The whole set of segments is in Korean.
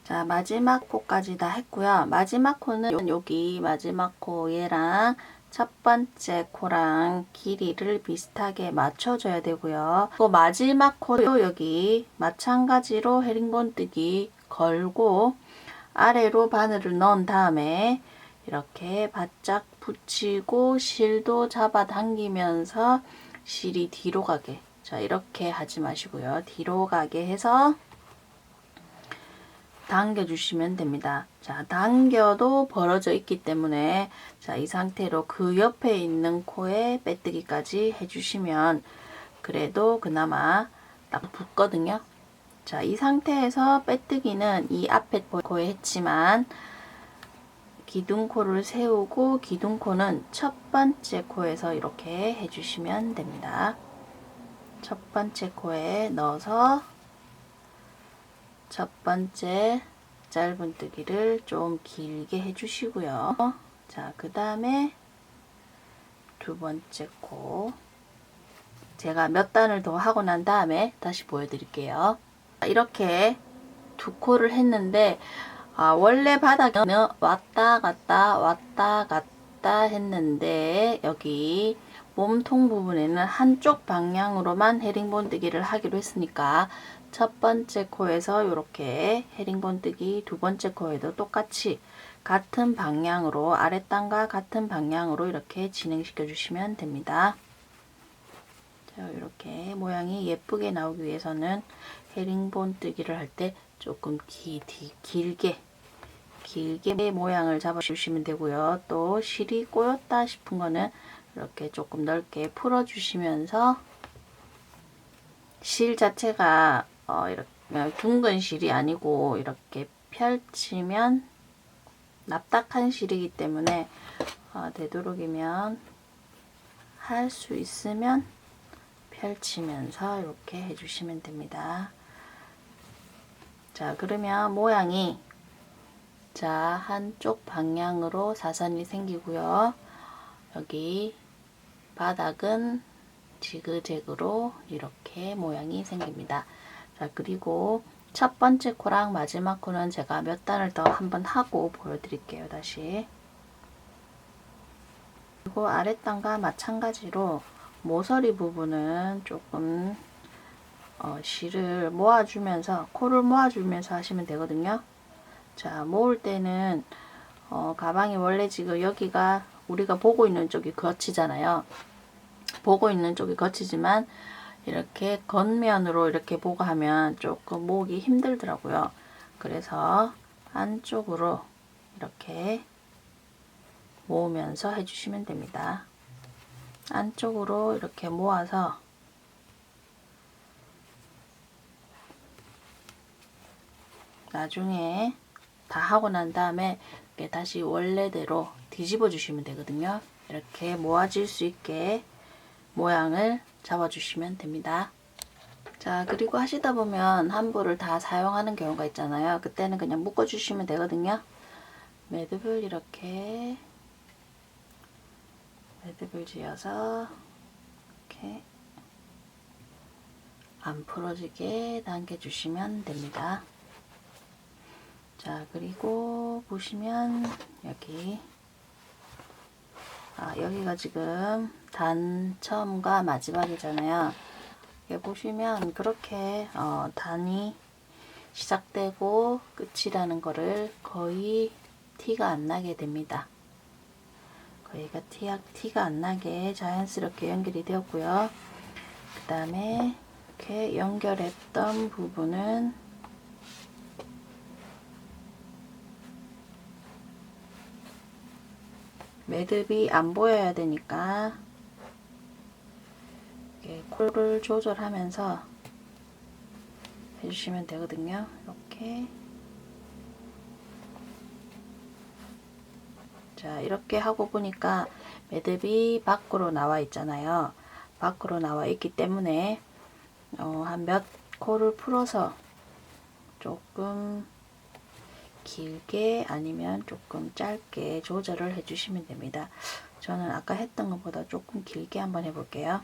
자, 마지막 코까지 다 했고요. 마지막 코는 여기 마지막 코 얘랑 첫 번째 코랑 길이를 비슷하게 맞춰줘야 되고요. 또 마지막 코도 여기 마찬가지로 헤링본뜨기 걸고 아래로 바늘을 넣은 다음에 이렇게 바짝 붙이고 실도 잡아당기면서 실이 뒤로 가게. 자, 이렇게 하지 마시고요. 뒤로 가게 해서 당겨주시면 됩니다. 자, 당겨도 벌어져 있기 때문에 자, 이 상태로 그 옆에 있는 코에 빼뜨기까지 해주시면 그래도 그나마 딱 붙거든요. 자, 이 상태에서 빼뜨기는 이 앞에 코에 했지만 기둥코를 세우고 기둥코는 첫 번째 코에서 이렇게 해주시면 됩니다. 첫 번째 코에 넣어서 첫 번째 짧은뜨기를 좀 길게 해주시고요. 자, 그 다음에 두 번째 코 제가 몇 단을 더 하고 난 다음에 다시 보여드릴게요. 이렇게 두 코를 했는데 원래 바닥에는 왔다 갔다 했는데 여기 몸통 부분에는 한쪽 방향으로만 헤링본뜨기를 하기로 했으니까 첫 번째 코에서 이렇게 헤링본뜨기, 두 번째 코에도 똑같이 같은 방향으로 아랫단과 같은 방향으로 이렇게 진행시켜 주시면 됩니다. 자, 이렇게 모양이 예쁘게 나오기 위해서는 헤링본뜨기를 할 때 조금 길게 모양을 잡아주시면 되고요. 또 실이 꼬였다 싶은 거는 이렇게 조금 넓게 풀어주시면서 실 자체가 이렇게 둥근 실이 아니고 이렇게 펼치면 납작한 실이기 때문에 되도록이면 할 수 있으면 펼치면서 이렇게 해주시면 됩니다. 자, 그러면 모양이 자, 한쪽 방향으로 사선이 생기고요. 여기 바닥은 지그재그로 이렇게 모양이 생깁니다. 자, 그리고 첫 번째 코랑 마지막 코는 제가 몇 단을 더 한번 하고 보여드릴게요. 다시. 그리고 아랫단과 마찬가지로 모서리 부분은 조금 실을 모아주면서 코를 모아주면서 하시면 되거든요. 자, 모을 때는 가방이 원래 지금 여기가 우리가 보고 있는 쪽이 거치잖아요. 보고 있는 쪽이 거치지만 이렇게 겉면으로 이렇게 보고 하면 조금 모으기 힘들더라고요. 그래서 안쪽으로 이렇게 모으면서 해주시면 됩니다. 안쪽으로 이렇게 모아서 나중에 다 하고 난 다음에 다시 원래대로 뒤집어 주시면 되거든요. 이렇게 모아질 수 있게 모양을 잡아주시면 됩니다. 자, 그리고 하시다 보면 한부를 다 사용하는 경우가 있잖아요. 그때는 그냥 묶어주시면 되거든요. 매듭을 이렇게 매듭을 지어서 이렇게 안 풀어지게 당겨주시면 됩니다. 자, 그리고 보시면 여기가 지금 단첨과 마지막이잖아요. 여기 보시면 그렇게 단이 시작되고 끝이라는 거를 거의 티가 안 나게 됩니다. 거기가 티가 안 나게 자연스럽게 연결이 되었고요. 그 다음에 이렇게 연결했던 부분은 매듭이 안 보여야 되니까 이렇게 코를 조절하면서 해주시면 되거든요. 이렇게. 자, 이렇게 하고 보니까 매듭이 밖으로 나와 있잖아요. 밖으로 나와 있기 때문에 한 몇 코를 풀어서 조금 길게 아니면 조금 짧게 조절을 해주시면 됩니다. 저는 아까 했던 것보다 조금 길게 한번 해볼게요.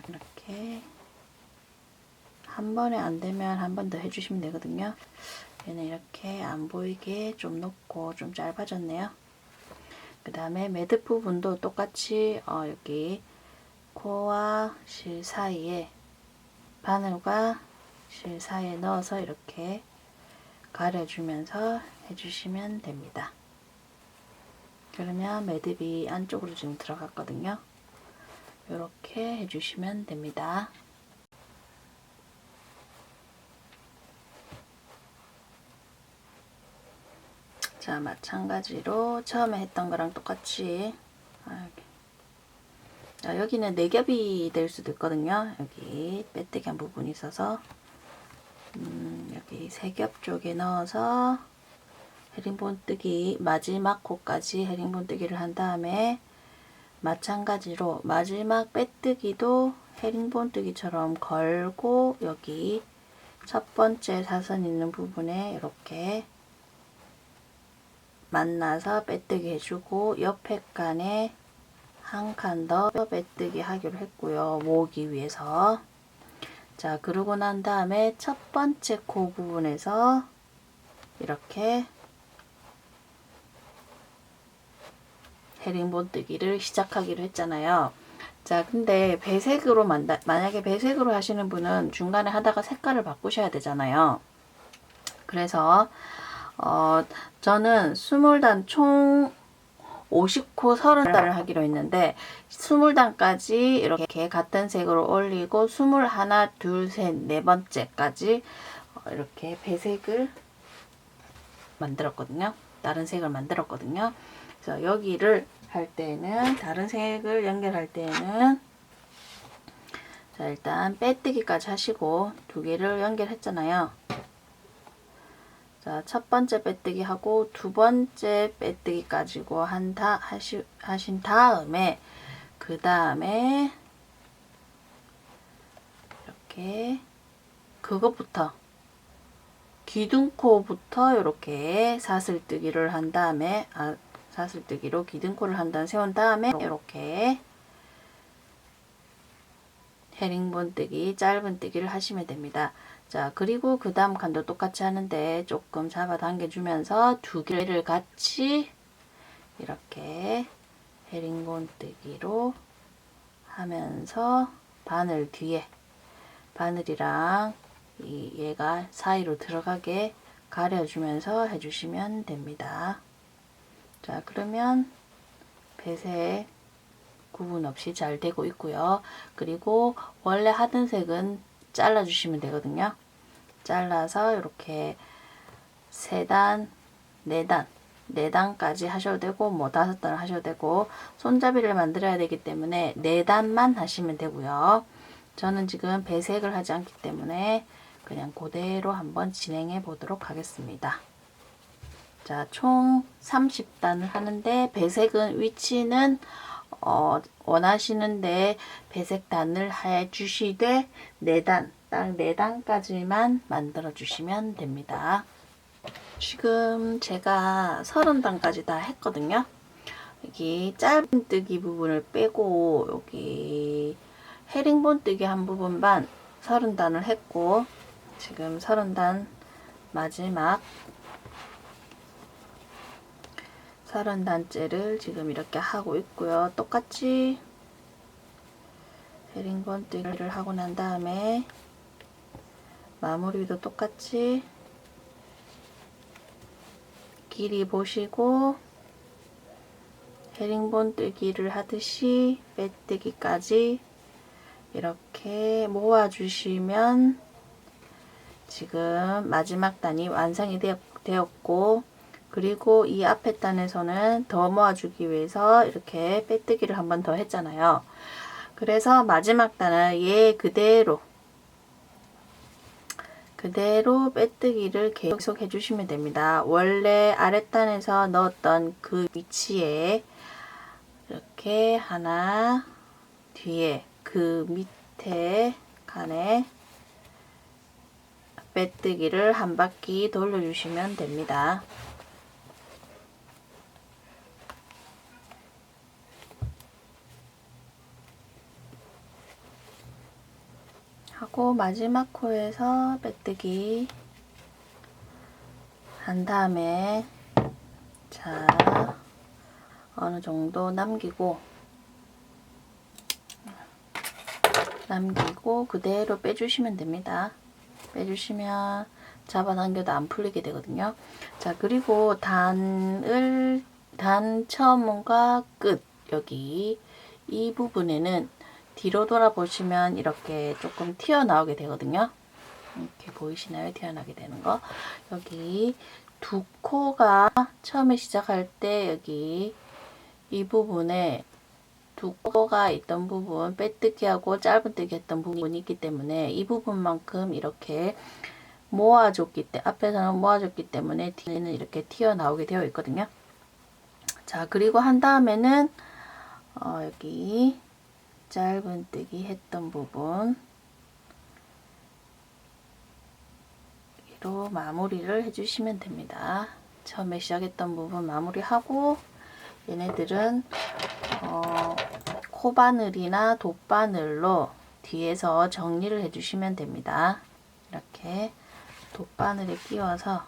이렇게 한 번에 안 되면 한 번 더 해주시면 되거든요. 얘는 이렇게 안 보이게 좀 높고 좀 짧아졌네요. 그 다음에 매듭 부분도 똑같이 여기 코와 실 사이에 바늘과 실 사이에 넣어서 이렇게 가려주면서 해주시면 됩니다. 그러면 매듭이 안쪽으로 지금 들어갔거든요. 이렇게 해주시면 됩니다. 자, 마찬가지로 처음에 했던 거랑 똑같이 자, 여기는 4겹이 될 수도 있거든요. 여기 빼뜨기 한 부분이 있어서 여기 3겹 쪽에 넣어서 헤링본뜨기 마지막 코까지 헤링본뜨기를 한 다음에 마찬가지로 마지막 빼뜨기도 헤링본뜨기처럼 걸고 여기 첫 번째 사선 있는 부분에 이렇게 만나서 빼뜨기 해주고 옆에 칸에 한 칸 더 빼뜨기 하기로 했고요. 모으기 위해서. 자, 그러고 난 다음에 첫 번째 코 부분에서 이렇게 헤링본뜨기를 시작하기로 했잖아요. 자, 근데 배색으로 만약에 배색으로 하시는 분은 중간에 하다가 색깔을 바꾸셔야 되잖아요. 그래서 저는 20단 총 50코 30단을 하기로 했는데 20단까지 이렇게 같은 색으로 올리고 21, 2, 3, 네 번째까지 이렇게 배색을 만들었거든요. 다른 색을 만들었거든요. 그래서 여기를 할 때는 다른 색을 연결할 때는 자, 일단 빼뜨기까지 하시고 두 개를 연결했잖아요. 자, 첫 번째 빼뜨기 하고 두 번째 빼뜨기 가지고 하신 다음에 그 다음에 이렇게 그것부터 기둥코부터 이렇게 사슬뜨기를 한 다음에 사슬뜨기로 기둥코를 한 다음 세운 다음에 이렇게 헤링본뜨기 짧은뜨기를 하시면 됩니다. 자, 그리고 그 다음 칸도 똑같이 하는데 조금 잡아당겨 주면서 두 개를 같이 이렇게 헤링본뜨기로 하면서 바늘 뒤에 바늘이랑 얘가 사이로 들어가게 가려주면서 해주시면 됩니다. 자, 그러면 배색 구분 없이 잘 되고 있고요. 그리고 원래 하던 색은 잘라주시면 되거든요. 잘라서 이렇게 3단, 4단, 4단까지 하셔도 되고 뭐 5단을 하셔도 되고 손잡이를 만들어야 되기 때문에 4단만 하시면 되고요. 저는 지금 배색을 하지 않기 때문에 그냥 그대로 한번 진행해 보도록 하겠습니다. 자, 총 30단을 하는데 배색은 위치는 원하시는데 배색단을 해주시되 4단, 딱 4단까지만 만들어 주시면 됩니다. 지금 제가 30단까지 다 했거든요. 여기 짧은뜨기 부분을 빼고 여기 헤링본뜨기 한 부분만 30단을 했고 지금 30단 마지막 30단째를 지금 이렇게 하고 있고요. 똑같이 헤링본뜨기를 하고 난 다음에 마무리도 똑같이 길이 보시고 헤링본뜨기를 하듯이 빼뜨기까지 이렇게 모아주시면 지금 마지막 단이 완성이 되었고 그리고 이 앞에 단에서는 더 모아주기 위해서 이렇게 빼뜨기를 한 번 더 했잖아요. 그래서 마지막 단은 얘 그대로 빼뜨기를 계속 해주시면 됩니다. 원래 아랫단에서 넣었던 그 위치에 이렇게 하나 뒤에 그 밑에 칸에 빼뜨기를 한 바퀴 돌려주시면 됩니다. 그리고 마지막 코에서 빼뜨기 한 다음에 자 어느 정도 남기고 그대로 빼주시면 됩니다. 빼주시면 잡아당겨도 안 풀리게 되거든요. 자, 그리고 단처음과 끝 여기 이 부분에는 뒤로 돌아보시면 이렇게 조금 튀어나오게 되거든요. 이렇게 보이시나요? 튀어나오게 되는 거. 여기 두 코가 처음에 시작할 때 여기 이 부분에 두 코가 있던 부분, 빼뜨기하고 짧은뜨기 했던 부분이 있기 때문에 이 부분만큼 이렇게 앞에서는 모아줬기 때문에 뒤에는 이렇게 튀어나오게 되어 있거든요. 자, 그리고 한 다음에는 여기 짧은뜨기 했던 부분 로 마무리를 해주시면 됩니다. 처음에 시작했던 부분 마무리하고 얘네들은 코바늘이나 돗바늘로 뒤에서 정리를 해주시면 됩니다. 이렇게 돗바늘에 끼워서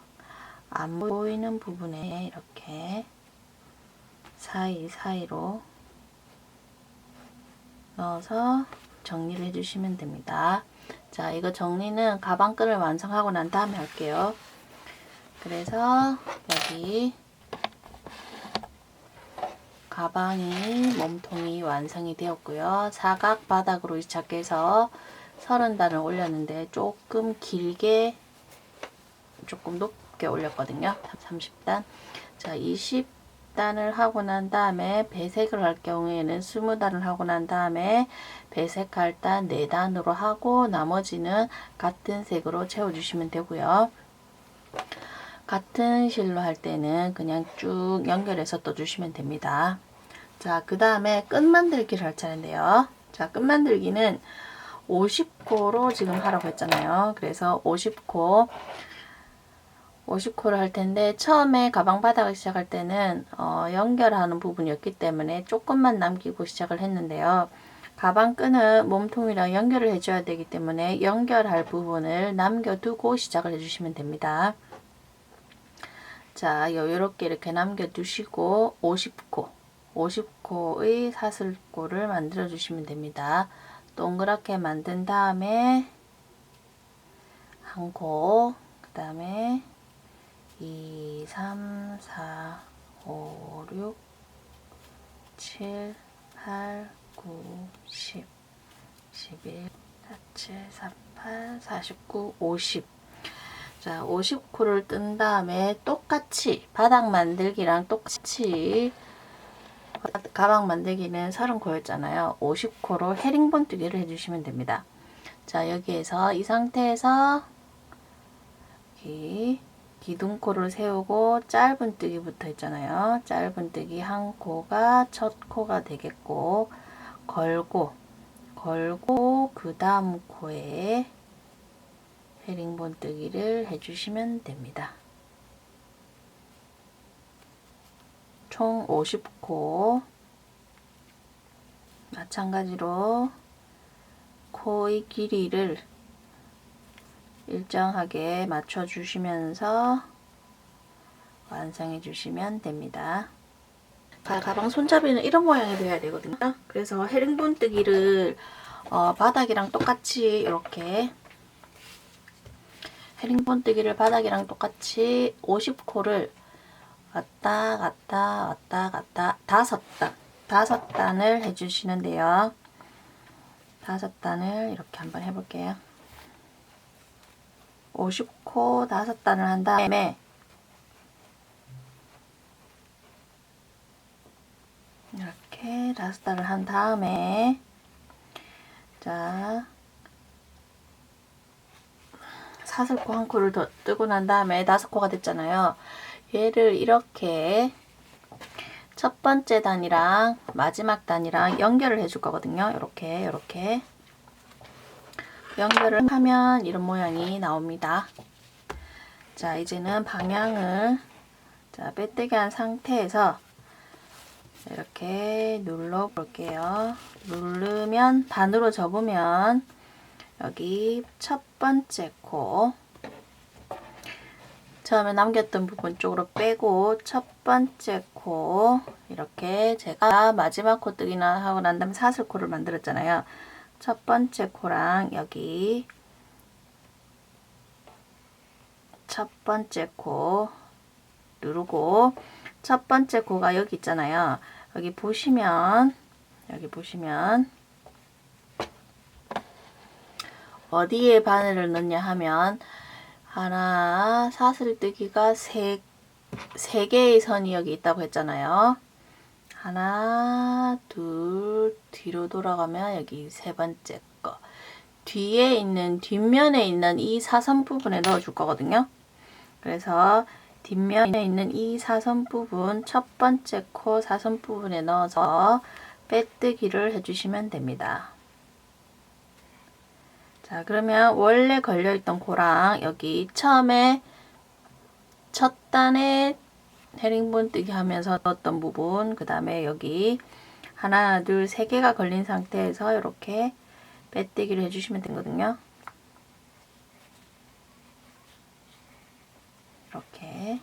안 보이는 부분에 이렇게 사이사이로 넣어서 정리를 해주시면 됩니다. 자, 이거 정리는 가방끈을 완성하고 난 다음에 할게요. 그래서 여기 몸통이 완성이 되었고요. 사각 바닥으로 시작해서 30단을 올렸는데 조금 높게 올렸거든요. 30단. 자, 20단을 하고 난 다음에 배색을 할 경우에는 20단을 하고 난 다음에 배색할 단 4단으로 하고 나머지는 같은 색으로 채워주시면 되고요. 같은 실로 할 때는 그냥 쭉 연결해서 떠주시면 됩니다. 자, 그 다음에 끝 만들기를 할 차례인데요. 자, 끝 만들기는 50코로 지금 하라고 했잖아요. 그래서 50코를 할 텐데 처음에 가방 바닥을 시작할 때는 연결하는 부분이었기 때문에 조금만 남기고 시작을 했는데요. 가방 끈은 몸통이랑 연결을 해줘야 되기 때문에 연결할 부분을 남겨두고 시작을 해주시면 됩니다. 자, 여유롭게 이렇게 남겨두시고 50코의 사슬코를 만들어 주시면 됩니다. 동그랗게 만든 다음에 한 코, 그 다음에 2, 3, 4, 5, 6, 7, 8, 9, 10, 11, 17, 48, 49, 50. 자, 50코를 뜬 다음에 똑같이 바닥 만들기랑 똑같이 가방 만들기는 30코였잖아요. 50코로 헤링본뜨기를 해주시면 됩니다. 자, 여기에서 이 상태에서 여기 기둥코를 세우고 짧은뜨기부터 했잖아요. 짧은뜨기 한 코가 첫 코가 되겠고 걸고 그 다음 코에 헤링본뜨기를 해주시면 됩니다. 총 50코 마찬가지로 코의 길이를 일정하게 맞춰 주시면서 완성해 주시면 됩니다. 가방 손잡이는 이런 모양이 되어야 되거든요. 그래서 헤링본뜨기를 바닥이랑 똑같이 이렇게 헤링본뜨기를 바닥이랑 똑같이 50코를 왔다 갔다 5단을 해주시는데요. 5단을 이렇게 한번 해볼게요. 50코 5단을 한 다음에 이렇게 5단을 한 다음에 자 사슬코 한 코를 더 뜨고 난 다음에 5코가 됐잖아요. 얘를 이렇게 첫 번째 단이랑 마지막 단이랑 연결을 해줄 거거든요. 이렇게 연결을 하면 이런 모양이 나옵니다. 자, 이제는 방향을 빼뜨기 한 상태에서 이렇게 눌러 볼게요. 누르면 반으로 접으면 여기 첫 번째 코 처음에 남겼던 부분 쪽으로 빼고 첫 번째 코 이렇게 제가 마지막 코뜨기나 하고 난 다음에 사슬코를 만들었잖아요. 첫 번째 코랑 여기 첫 번째 코 누르고 첫 번째 코가 여기 있잖아요. 여기 보시면 어디에 바늘을 넣냐 하면 하나 사슬뜨기가 세 개의 선이 여기 있다고 했잖아요. 하나 둘 뒤로 돌아가면 여기 세 번째 거 뒤에 있는 뒷면에 있는 이 사선 부분에 넣어 줄 거거든요. 그래서 뒷면에 있는 이 사선 부분 첫 번째 코 사선 부분에 넣어서 빼뜨기를 해주시면 됩니다. 자, 그러면 원래 걸려있던 코랑 여기 처음에 첫 단에 헤링본 뜨기 하면서 넣었던 부분, 그 다음에 여기 하나, 둘, 세 개가 걸린 상태에서 이렇게 빼뜨기를 해주시면 되거든요. 이렇게.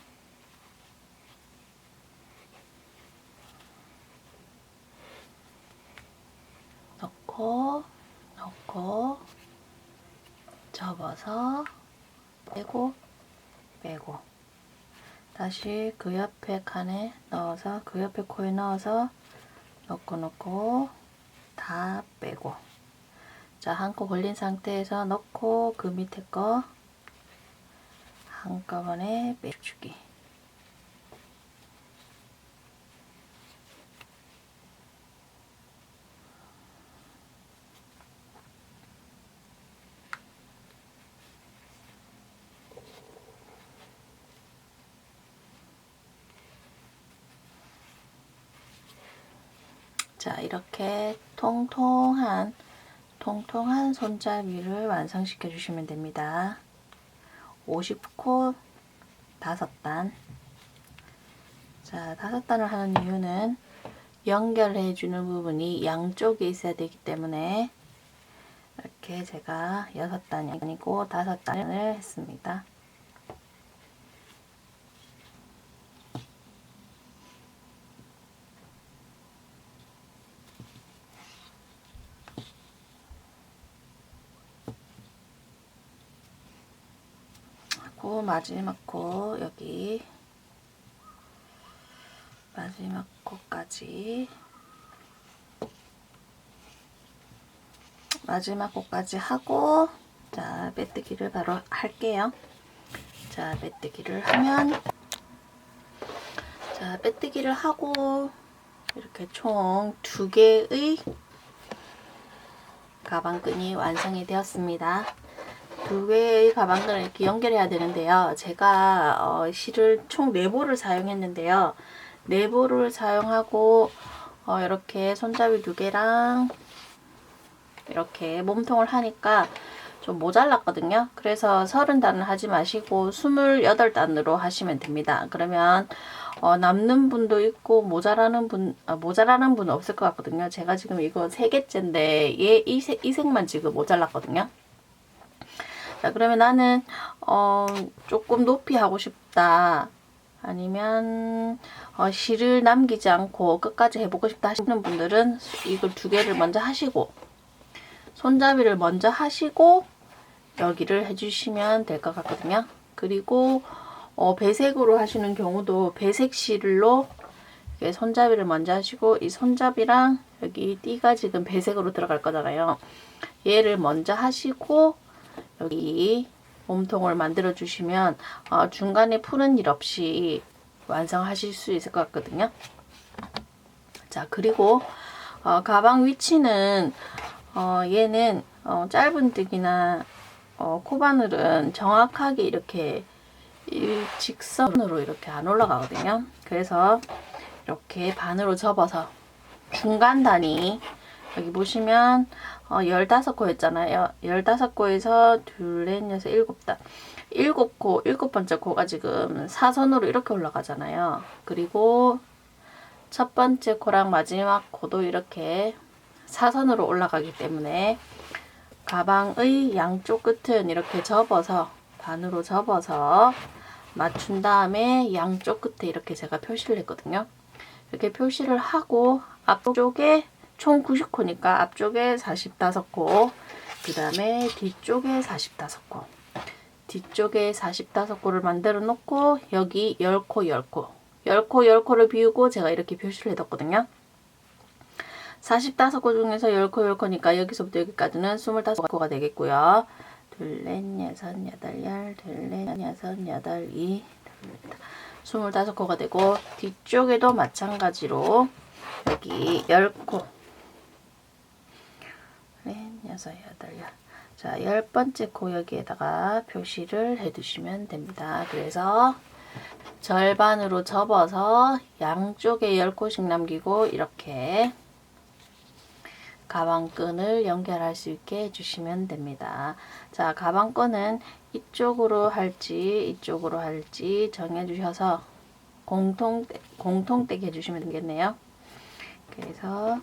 넣고, 접어서 빼고 다시 그 옆에 칸에 넣어서 그 옆에 코에 넣어서 넣고 다 빼고 자, 한 코 걸린 상태에서 넣고 그 밑에 거 한꺼번에 빼주기. 자, 이렇게 통통한 손잡이를 완성시켜 주시면 됩니다. 50코 5단. 자, 5단을 하는 이유는 연결해 주는 부분이 양쪽에 있어야 되기 때문에 이렇게 제가 6단이 아니고 5단을 했습니다. 하고 마지막 코 여기 마지막 코까지 하고 자, 빼뜨기를 바로 할게요. 자, 빼뜨기를 하면 자, 빼뜨기를 하고 이렇게 총 2개의 가방끈이 완성이 되었습니다. 2개의 가방끈을 이렇게 연결해야 되는데요. 제가 실을 총 4보를 사용했는데요. 4보를 사용하고 이렇게 손잡이 2개랑 이렇게 몸통을 하니까 좀 모자랐거든요. 그래서 30단을 하지 마시고 28단으로 하시면 됩니다. 그러면 남는 분도 있고 모자라는 분 없을 것 같거든요. 제가 지금 이거 3개째인데 얘 이 색만 지금 모자랐거든요. 자, 그러면 나는 조금 높이 하고 싶다. 아니면 실을 남기지 않고 끝까지 해보고 싶다 하시는 분들은 이걸 2개를 먼저 하시고 손잡이를 먼저 하시고 여기를 해주시면 될 것 같거든요. 그리고 배색으로 하시는 경우도 배색 실로 손잡이를 먼저 하시고 이 손잡이랑 여기 띠가 지금 배색으로 들어갈 거잖아요. 얘를 먼저 하시고 여기 몸통을 만들어 주시면 중간에 푸는 일 없이 완성하실 수 있을 것 같거든요. 자, 그리고 가방 위치는 얘는 짧은뜨기나 코바늘은 정확하게 이렇게 일직선으로 이렇게 안 올라가거든요. 그래서 이렇게 반으로 접어서 중간 단위 여기 보시면 15코였잖아요. 15코에서 둘, 넷, 여섯, 7단 7코, 7번째 코가 지금 사선으로 이렇게 올라가잖아요. 그리고 첫 번째 코랑 마지막 코도 이렇게 사선으로 올라가기 때문에 가방의 양쪽 끝은 이렇게 접어서 반으로 접어서 맞춘 다음에 양쪽 끝에 이렇게 제가 표시를 했거든요. 이렇게 표시를 하고 앞쪽에 총 90코니까 앞쪽에 45코, 그 다음에 뒤쪽에 45코, 뒤쪽에 45코를 만들어 놓고 여기 10코 10코 10코 10코를 비우고 제가 이렇게 표시를 해뒀거든요. 45코 중에서 10코 10코니까 여기서부터 여기까지는 25코가 되겠고요. 둘, 넷, 여섯, 여덟, 열, 둘, 넷, 여섯, 여덟, 이, 25코가 되고 뒤쪽에도 마찬가지로 여기 10코, 넷, 여섯, 여덟, 열. 자, 10번째 코 여기에다가 표시를 해두시면 됩니다. 그래서 절반으로 접어서 양쪽에 10코씩 남기고 이렇게 가방끈을 연결할 수 있게 해주시면 됩니다. 자, 가방끈은 이쪽으로 할지 이쪽으로 할지 정해주셔서 공통되게 해주시면 되겠네요. 그래서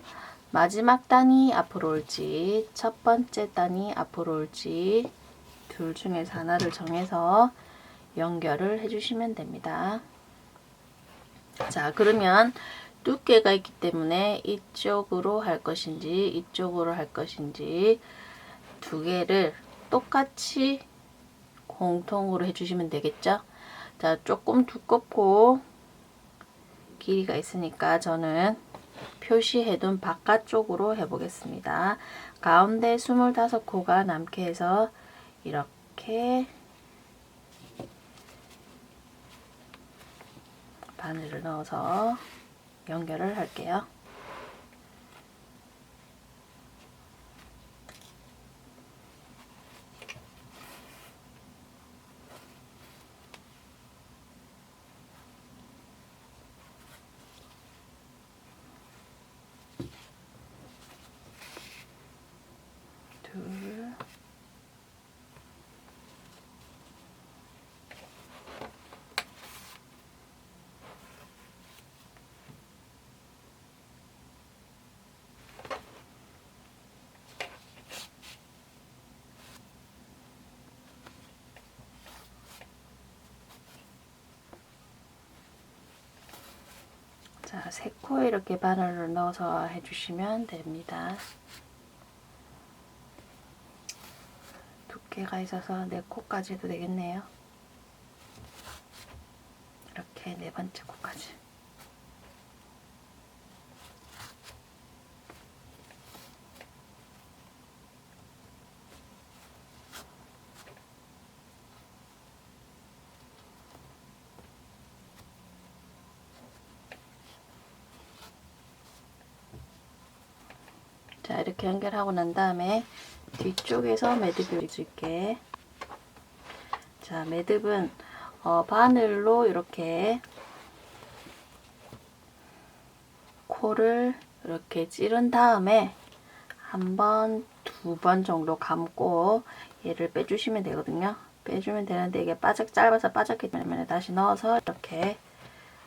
마지막 단이 앞으로 올지 첫 번째 단이 앞으로 올지 둘 중에서 하나를 정해서 연결을 해주시면 됩니다. 자, 그러면 두께가 있기 때문에 이쪽으로 할 것인지 이쪽으로 할 것인지 두 개를 똑같이 공통으로 해주시면 되겠죠. 자, 조금 두껍고 길이가 있으니까 저는 표시해둔 바깥쪽으로 해보겠습니다. 가운데 25코가 남게 해서 이렇게 바늘을 넣어서 연결을 할게요. 둘, 자, 3코에 이렇게 바늘을 넣어서 해주시면 됩니다. 두께가 있어서 4코까지 해도 되겠네요. 이렇게 4번째 코까지. 자, 이렇게 연결하고 난 다음에 뒤쪽에서 매듭을 줄게. 자, 매듭은 바늘로 이렇게 코를 이렇게 찌른 다음에 한 번, 2번 정도 감고 얘를 빼주시면 되거든요. 빼주면 되는데 이게 짧아서 빠졌기 때문에 다시 넣어서 이렇게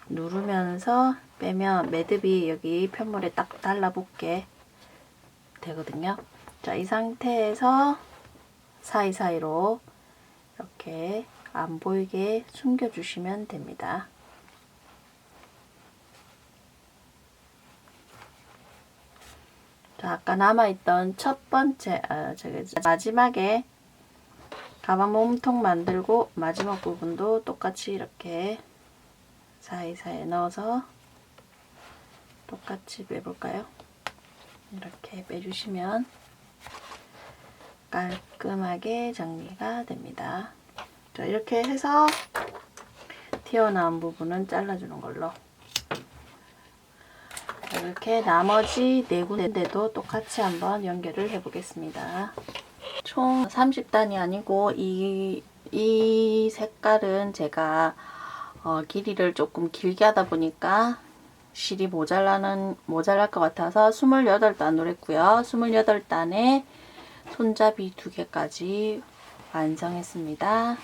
누르면서 빼면 매듭이 여기 편물에 딱 달라붙게 되거든요. 자, 이 상태에서 사이사이로 이렇게 안 보이게 숨겨주시면 됩니다. 자, 아까 남아있던 첫 번째, 마지막에 가방 몸통 만들고 마지막 부분도 똑같이 이렇게 사이사이에 넣어서 똑같이 빼볼까요? 이렇게 빼주시면 깔끔하게 정리가 됩니다. 자, 이렇게 해서 튀어나온 부분은 잘라주는 걸로. 이렇게 나머지 4군데도 똑같이 한번 연결을 해 보겠습니다. 총 30단이 아니고 이 색깔은 제가 길이를 조금 길게 하다 보니까 실이 모자랄 것 같아서 28단으로 했고요. 28단에 손잡이 2개까지 완성했습니다.